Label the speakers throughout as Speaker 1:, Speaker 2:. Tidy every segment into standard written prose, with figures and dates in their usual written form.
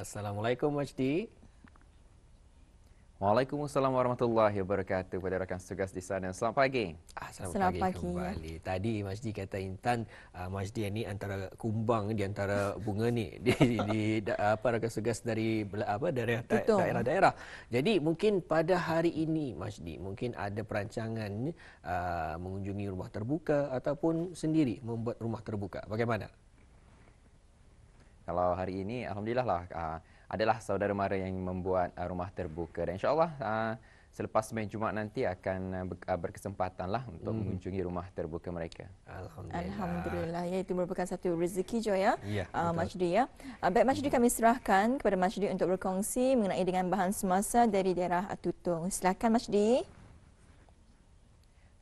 Speaker 1: Assalamualaikum Majdi.
Speaker 2: Waalaikumsalam warahmatullahi wabarakatuh pada rakan setugas di sana. Selamat pagi.
Speaker 1: Selamat pagi kembali. Tadi Majdi kata Intan, Majdi ni antara kumbang di antara bunga ni di rakan setugas dari daerah-daerah. Jadi mungkin pada hari ini Majdi mungkin ada perancangan mengunjungi rumah terbuka ataupun sendiri membuat rumah terbuka. Bagaimana?
Speaker 2: Kalau hari ini alhamdulillah lah adalah saudara mara yang membuat rumah terbuka dan insya-Allah selepas sembang Jumaat nanti akan berkesempatan lah untuk mengunjungi rumah terbuka mereka.
Speaker 3: Alhamdulillah. Ya, itu merupakan satu rezeki jo ya. Majdi ya. Baik Majdi, kami serahkan kepada Majdi untuk berkongsi mengenai dengan bahan semasa dari daerah Tutung. Silakan Majdi.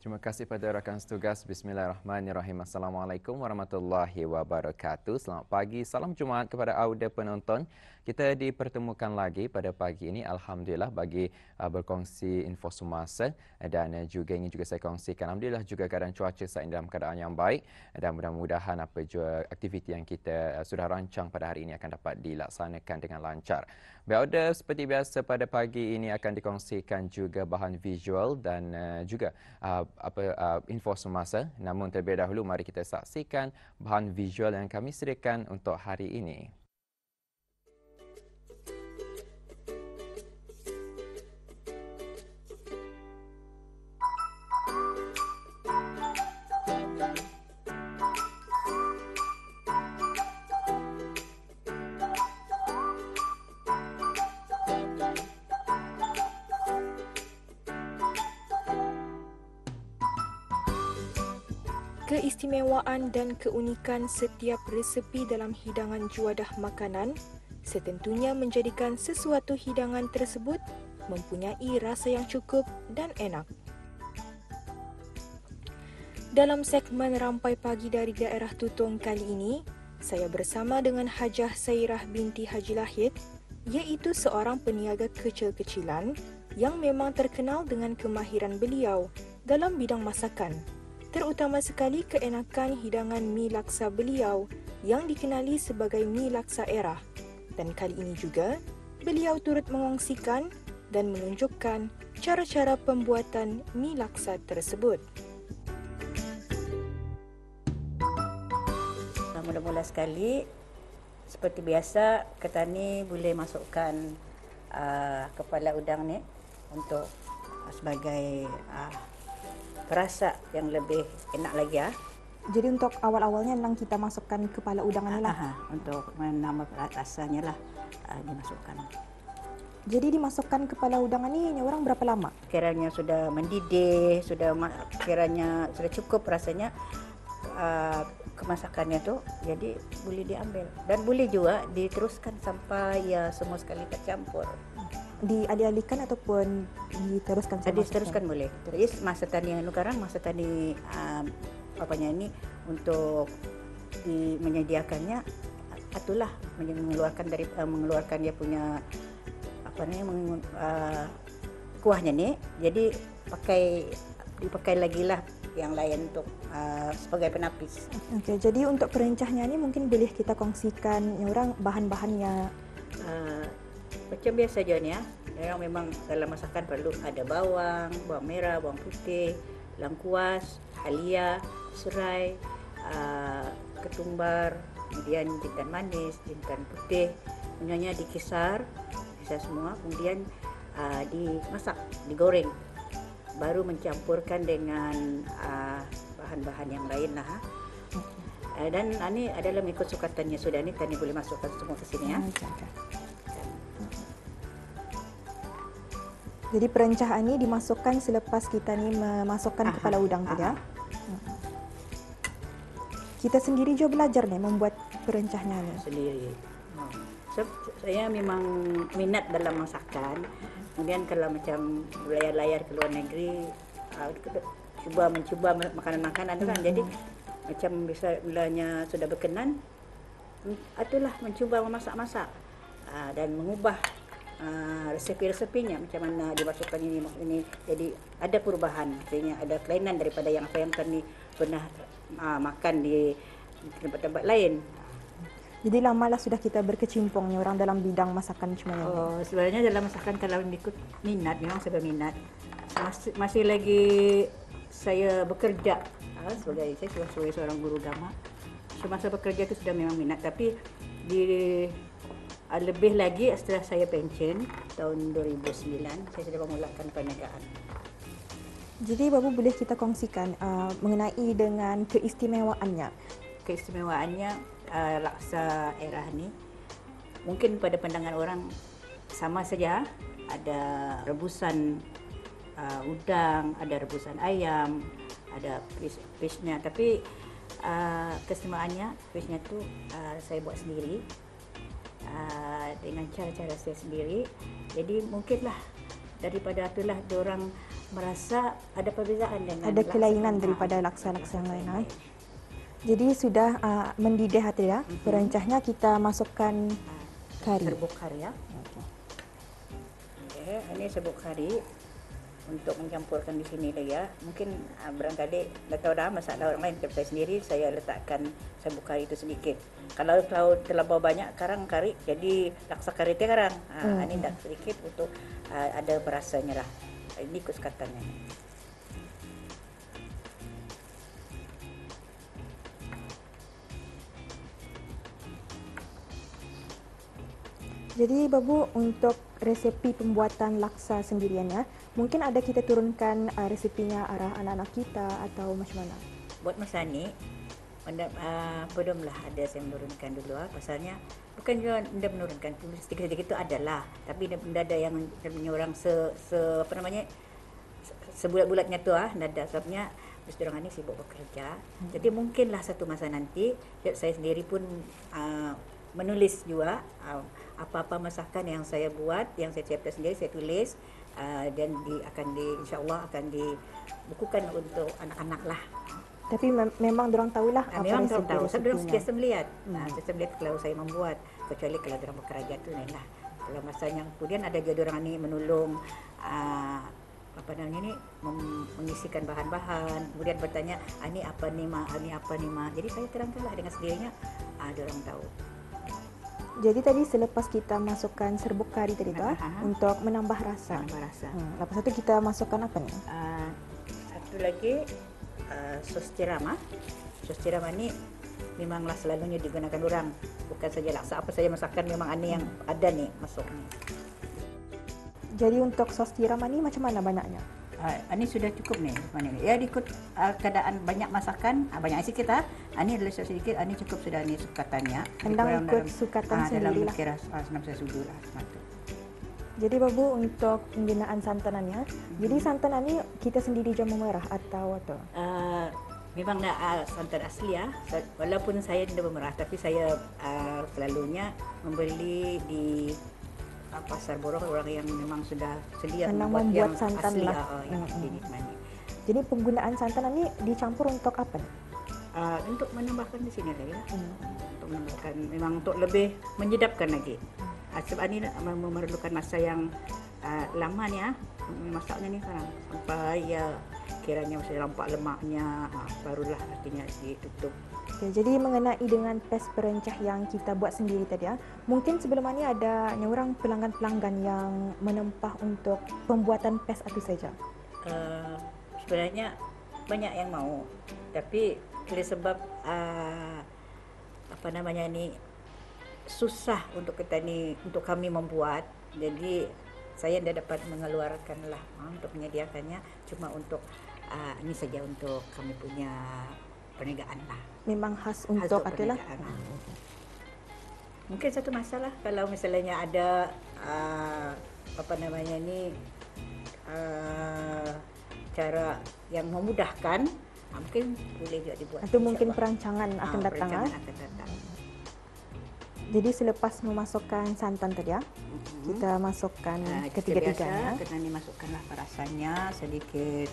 Speaker 2: Terima kasih pada rakan setugas. Bismillahirrahmanirrahim. Assalamualaikum warahmatullahi wabarakatuh. Selamat pagi. Salam Jumaat kepada audio penonton. Kita dipertemukan lagi pada pagi ini. Alhamdulillah bagi berkongsi info semasa dan juga ingin juga saya kongsikan. Alhamdulillah juga keadaan cuaca saat ini dalam keadaan yang baik dan mudah-mudahan apa juga aktiviti yang kita sudah rancang pada hari ini akan dapat dilaksanakan dengan lancar. Baik, seperti biasa pada pagi ini akan dikongsikan juga bahan visual dan juga info semasa. Namun terlebih dahulu mari kita saksikan bahan visual yang kami sediakan untuk hari ini.
Speaker 4: Keistimewaan dan keunikan setiap resepi dalam hidangan juadah makanan setentunya menjadikan sesuatu hidangan tersebut mempunyai rasa yang cukup dan enak. Dalam segmen Rampai Pagi dari daerah Tutung kali ini, saya bersama dengan Hajah Sairah binti Haji Lahid, iaitu seorang peniaga kecil-kecilan yang memang terkenal dengan kemahiran beliau dalam bidang masakan. Terutama sekali keenakan hidangan mi laksa beliau yang dikenali sebagai mi laksa Erah. Dan kali ini juga, beliau turut mengongsikan dan menunjukkan cara-cara pembuatan mi laksa tersebut.
Speaker 5: Mula-mula sekali, seperti biasa, Ketani boleh masukkan kepala udang ni untuk sebagai perasa yang lebih enak lagi ya.
Speaker 6: Jadi untuk awal-awalnya memang kita masukkan kepala udang ni lah.
Speaker 5: Untuk menambah rasanya lah dimasukkan.
Speaker 6: Jadi dimasukkan kepala udang ni orang berapa lama?
Speaker 5: Kiranya sudah mendidih, kiranya sudah cukup rasanya kemasakannya tu, jadi boleh diambil dan boleh juga diteruskan sampai ya semua sekali tercampur.
Speaker 6: Dialih-alihkan ataupun diteruskan sama
Speaker 5: diteruskan boleh. Jadi masa tani yang sekarang masa tani apanya ini untuk menyediakannya itulah mengeluarkan dia punya kuahnya ni. Jadi dipakai lagi lah yang lain untuk sebagai penapis.
Speaker 6: Okey, jadi untuk perencahnya ni mungkin boleh kita kongsikan orang bahan-bahannya.
Speaker 5: Macam biasa je ni ya. Yang memang dalam masakan perlu ada bawang merah, bawang putih, lengkuas, halia, serai, ketumbar, kemudian jintan manis, jintan putih. Semuanya dikisar semua, kemudian dimasak, digoreng. Baru mencampurkan dengan bahan-bahan yang lain lah. Dan ini adalah mengikut sukatannya sudah ni, Tani boleh masukkan semua ke sini ya.
Speaker 6: Jadi perencahan ini dimasukkan selepas kita ni memasukkan kepala udang tadi ya. Kita sendiri juga belajar nih membuat perencahnya ni.
Speaker 5: Sendiri. Saya memang minat dalam masakan. Kemudian kalau macam layar-layar ke luar negeri, mencuba makanan-makanan kan. Jadi macam bilanya sudah berkenan, itulah mencuba memasak-masak dan mengubah resepi-resepinya macam mana dimasukkan ini. Jadi ada perubahan, artinya ada kelainan daripada apa yang kami pernah makan di tempat-tempat lain.
Speaker 6: Jadi lamalah sudah kita berkecimpungnya orang dalam bidang masakan macam mana?
Speaker 5: Oh, sebenarnya dalam masakan kalau ikut minat, memang saya berminat. Masih lagi saya bekerja sebagai seorang guru agama. Semasa bekerja itu sudah memang minat, tapi lebih lagi setelah saya pensiun tahun 2009 saya sudah memulakan perniagaan.
Speaker 6: Jadi Babu boleh kita kongsikan mengenai dengan keistimewaannya.
Speaker 5: Keistimewaannya laksa Erah ni mungkin pada pandangan orang sama saja, ada rebusan udang, ada rebusan ayam, ada fishnya, tapi keistimewaannya fishnya tu saya buat sendiri dengan cara-cara saya sendiri. Jadi mungkinlah daripada itulah diorang merasa ada perbezaan dengan
Speaker 6: ada kelainan daripada laksa-laksa yang lain. Jadi sudah mendidih hati ya. Perancahnya kita masukkan kari.
Speaker 5: Serbuk kari ya. Okay, ini serbuk kari untuk mencampurkan di sini dah ya. Mungkin barangkali dah tahu dah masalah orang lain, tapi saya sendiri saya letakkan serbuk kari itu sedikit. Kalau terlalu banyak karang kari, jadi laksa kari itu karang. Ini dah sedikit untuk ada berasanya lah. Ini ikut sekatannya.
Speaker 6: Jadi Babu, untuk resepi pembuatan laksa sendiriannya, mungkin ada kita turunkan resepinya arah anak-anak kita atau macam mana?
Speaker 5: Buat masa ni, belumlah ada saya menurunkan dulu. Pasalnya bukan juga anda menurunkan, sedikit-sedikit itu adalah, tapi ada yang orang sebulat-bulatnya tu nada sebabnya terus orang ini sibuk bekerja. Jadi mungkinlah satu masa nanti saya sendiri pun menulis juga apa-apa masakan yang saya buat, yang saya cipta sendiri, saya tulis dan insya-Allah akan dibukukan untuk anak-anak lah.
Speaker 6: Tapi memang dorang tahulah apa
Speaker 5: memang
Speaker 6: resepi
Speaker 5: tahu. Saya dorang
Speaker 6: resepinya.
Speaker 5: biasa melihat. Saya melihat kalau saya membuat, kecuali kalau dorang bekerja tu lah. Kalau masanya kemudian ada juga dorang ni menolong mengisikan bahan-bahan, kemudian bertanya, ini apa ni ma, ini apa ni ma. Jadi saya terangkanlah dengan sendirinya, dorang tahu.
Speaker 6: Jadi tadi selepas kita masukkan serbuk kari tadi tu untuk menambah rasa. Lepas itu kita masukkan apa ni?
Speaker 5: Satu lagi sos tiram. Sos tiram ni memanglah selalunya digunakan orang. Bukan saja laksa, apa saja masakan memang ini yang ada ni masuk ni.
Speaker 6: Jadi untuk sos tiram ni macam mana banyaknya?
Speaker 5: Ini sudah cukup nih, ya ikut keadaan banyak masakan, banyak sikit ini adalah sedikit, ini cukup sudah ni sukatannya.
Speaker 6: Hendang ikut sukatan sendiri lah.
Speaker 5: Senang saya sudu lah.
Speaker 6: Jadi Babu, untuk penggunaan santanannya, jadi santanan ni kita sendiri jamu merah atau apa?
Speaker 5: Memang santan asli ya, walaupun saya tidak memerah, tapi saya selalunya membeli di pasar borong orang yang memang sudah sedia
Speaker 6: membuat santan
Speaker 5: asli,
Speaker 6: lah. Jadi penggunaan santan ini dicampur untuk apa?
Speaker 5: Untuk menambahkan di sini lagi, untuk menambahkan, memang untuk lebih menyedapkan lagi. Sebab ini memerlukan masa yang lama ni masaknya ni sekarang sampai kiranya masih nampak lemaknya, barulah artinya ditutup.
Speaker 6: Okay, jadi mengenai dengan pes perencah yang kita buat sendiri tadi mungkin sebelum ini ada orang pelanggan-pelanggan yang menempah untuk pembuatan pes itu saja.
Speaker 5: Sebenarnya banyak yang mau, tapi oleh sebab susah untuk kami membuat, jadi saya tidak dapat mengeluarkan lah untuk menyediakannya, cuma untuk ini saja untuk kami punya perniagaan lah.
Speaker 6: Memang khas untuk itulah.
Speaker 5: Mungkin satu masalah kalau misalnya ada cara yang memudahkan, mungkin boleh juga dibuat.
Speaker 6: Atau mungkin perancangan akan datang. Jadi selepas memasukkan santan tadi kita masukkan ketiga-tiganya.
Speaker 5: Kita ni masukkanlah perasannya, sedikit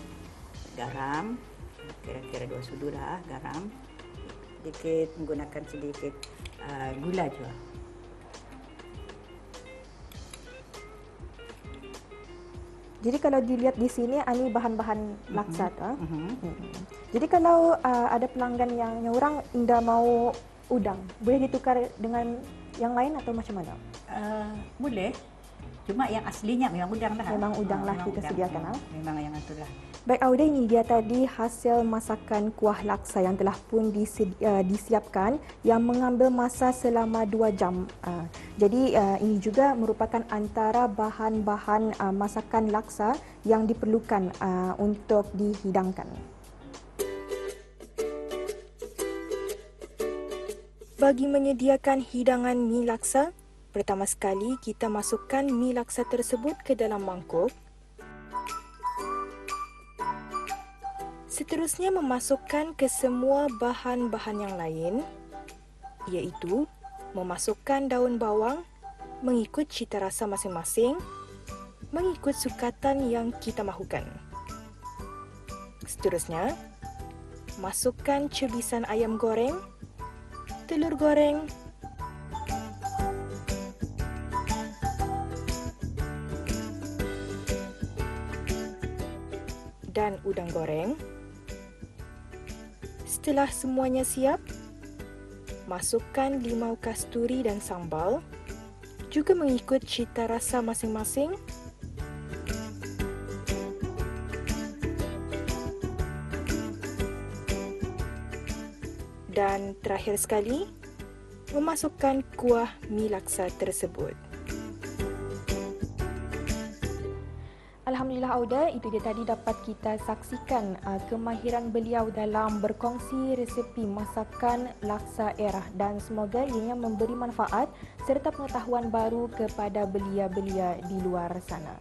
Speaker 5: garam, kira-kira 2 sudu lah garam. Sedikit menggunakan sedikit gula juga.
Speaker 6: Jadi kalau dilihat di sini ini bahan-bahan laksa Jadi kalau ada pelanggan yang orang tidak mau udang. Boleh ditukar dengan yang lain atau macam mana?
Speaker 5: Boleh. Cuma yang aslinya memang udang lah.
Speaker 6: Memang udang lah
Speaker 5: memang
Speaker 6: kita
Speaker 5: udang.
Speaker 6: sediakan.
Speaker 5: Memang yang itulah.
Speaker 6: Baik Auda, ini dia tadi hasil masakan kuah laksa yang telah pun disiapkan yang mengambil masa selama 2 jam. Jadi ini juga merupakan antara bahan-bahan masakan laksa yang diperlukan untuk dihidangkan.
Speaker 4: Bagi menyediakan hidangan mi laksa, pertama sekali kita masukkan mi laksa tersebut ke dalam mangkuk. Seterusnya memasukkan ke semua bahan-bahan yang lain, iaitu memasukkan daun bawang mengikut cita rasa masing-masing, mengikut sukatan yang kita mahukan. Seterusnya, masukkan cebisan ayam goreng, telur goreng, dan udang goreng. Setelah semuanya siap, masukkan limau kasturi dan sambal, juga mengikut cita rasa masing-masing. Dan terakhir sekali, memasukkan kuah mi laksa tersebut.
Speaker 6: Alhamdulillah Auda, itu dia tadi dapat kita saksikan kemahiran beliau dalam berkongsi resepi masakan laksa Erah, dan semoga ianya memberi manfaat serta pengetahuan baru kepada belia-belia di luar sana.